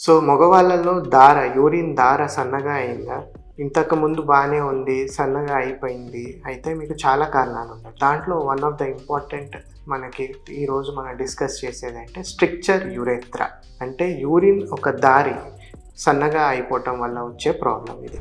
So మగవాళ్ళలో urine దార సన్నగా అయిందా? ఇంతకుముందు బాగానే ఉంది, సన్నగా అయిపోయింది. అయితే మీకు చాలా కారణాలు ఉన్నాయి. దాంట్లో వన్ ఆఫ్ ద ఇంపార్టెంట్ మనకి ఈరోజు మనం డిస్కస్ చేసేదంటే స్ట్రిక్చర్ యురేత్రా. అంటే యూరిన్ ఒక దారి సన్నగా అయిపోవటం వల్ల వచ్చే ప్రాబ్లం ఇది.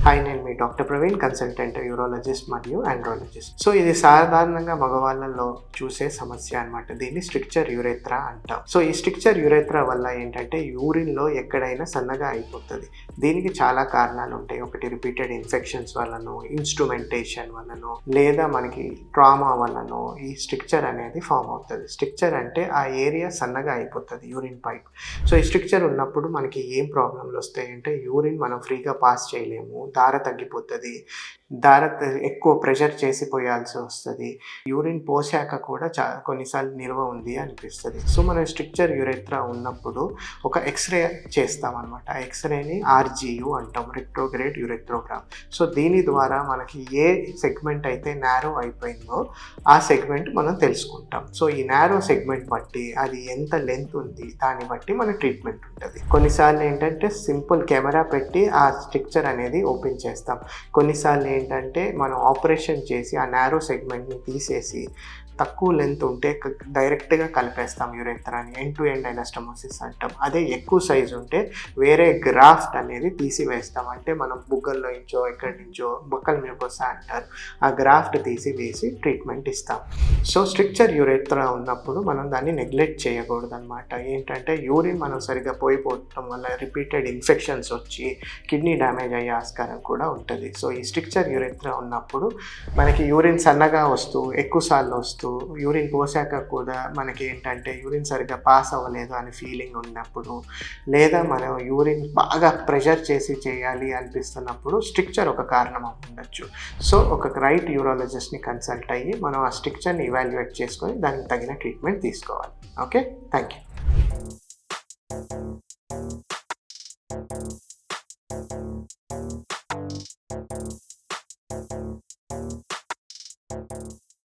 హాయ్, నేను మీ డాక్టర్ ప్రవీణ్, కన్సల్టెంట్ యూరాలజిస్ట్ మరియు ఆండ్రాలజిస్ట్. సో ఇది సాధారణంగా మగవాళ్ళలో చూసే సమస్య అనమాట. దీన్ని స్ట్రిక్చర్ యురేత్రా అంటాం. సో ఈ స్ట్రిక్చర్ యురేత్రా వల్ల ఏంటంటే యూరిన్లో ఎక్కడైనా సన్నగా అయిపోతుంది. దీనికి చాలా కారణాలు ఉంటాయి. ఒకటి రిపీటెడ్ ఇన్ఫెక్షన్స్ వల్లనో, ఇన్స్ట్రుమెంటేషన్ వల్లనో, లేదా మనకి ట్రామా వల్లనో ఈ స్ట్రిక్చర్ అనేది ఫామ్ అవుతుంది. స్ట్రిక్చర్ అంటే ఆ ఏరియా సన్నగా అయిపోతుంది, యూరిన్ పైప్. సో ఈ స్ట్రిక్చర్ ఉన్నప్పుడు మనకి ఏం ప్రాబ్లంలు వస్తాయంటే యూరిన్ మనం ఫ్రీగా పాస్ చేయలేము, దార తగ్గిపోతుంది, ఎక్కువ ప్రెషర్ చేసి పోయాల్సి వస్తుంది, యూరిన్ పోసాక కూడా కొన్నిసార్లు నిల్వ ఉంది అనిపిస్తుంది. సో మనం స్ట్రిక్చర్ యురేత్రా ఉన్నప్పుడు ఒక ఎక్స్రే చేస్తామన్నమాట. ఆ ఎక్స్రేని RGU అంటాం, రెట్రోగ్రేడ్ యురెథ్రోగ్రామ్. సో దీని ద్వారా మనకి ఏ సెగ్మెంట్ అయితే నారో అయిపోయిందో ఆ సెగ్మెంట్ మనం తెలుసుకుంటాం. సో ఈ నారో సెగ్మెంట్ బట్టి అది ఎంత లెంత్ ఉంది దాన్ని బట్టి మన ట్రీట్మెంట్ ఉంటుంది. కొన్నిసార్లు ఏంటంటే సింపుల్ కెమెరా పెట్టి ఆ స్ట్రిక్చర్ అనేది ఓపెన్ చేస్తాం. కొన్నిసార్లు ఏంటంటే మనం ఆపరేషన్ చేసి ఆ నారో సెగ్మెంట్ని తీసేసి తక్కువ లెంత్ ఉంటే డైరెక్ట్గా కలిపేస్తాం యురేత్రాని. ఎండ్ టు ఎండ్ ఎనాస్టమోసిస్ అంటాం. అదే ఎక్కువ సైజు ఉంటే వేరే గ్రాఫ్ట్ అనేది తీసివేస్తాం. అంటే మనం బుగ్గల్లో నుంచో ఎక్కడి నుంచో బొక్కల మ్యూకోసా అంటారు, ఆ గ్రాఫ్ట్ తీసివేసి ట్రీట్మెంట్ ఇస్తాం. సో స్ట్రిక్చర్ యురేత్రా ఉన్నప్పుడు మనం దాన్ని నెగ్లెక్ట్ చేయకూడదు అనమాట. ఏంటంటే యూరిన్ మనం సరిగ్గా పోయిపోవటం వల్ల రిపీటెడ్ ఇన్ఫెక్షన్స్ వచ్చి కిడ్నీ డ్యామేజ్ అయ్యే ఆస్కారం కూడా ఉంటుంది. సో ఈ స్ట్రిక్చర్ యురేత్రా ఉన్నప్పుడు మనకి యూరిన్ సన్నగా వస్తూ ఎక్కువసార్లు వస్తూ యూరిన్ పోసాక కూడా మనకి ఏంటంటే యూరిన్ సరిగ్గా పాస్ అవ్వలేదు అని ఫీలింగ్ ఉన్నప్పుడు, లేదా మనం యూరిన్ బాగా ప్రెషర్ చేసి చేయాలి అనిపిస్తున్నప్పుడు స్ట్రిక్చర్ ఒక కారణం ఉండొచ్చు. సో ఒక రైట్ యూరాలజిస్ట్ని కన్సల్ట్ అయ్యి మనం ఆ స్ట్రిక్చర్ని ఇవాల్యుయేట్ చేసుకొని దానికి తగిన ట్రీట్మెంట్ తీసుకోవాలి. Okay, thank you.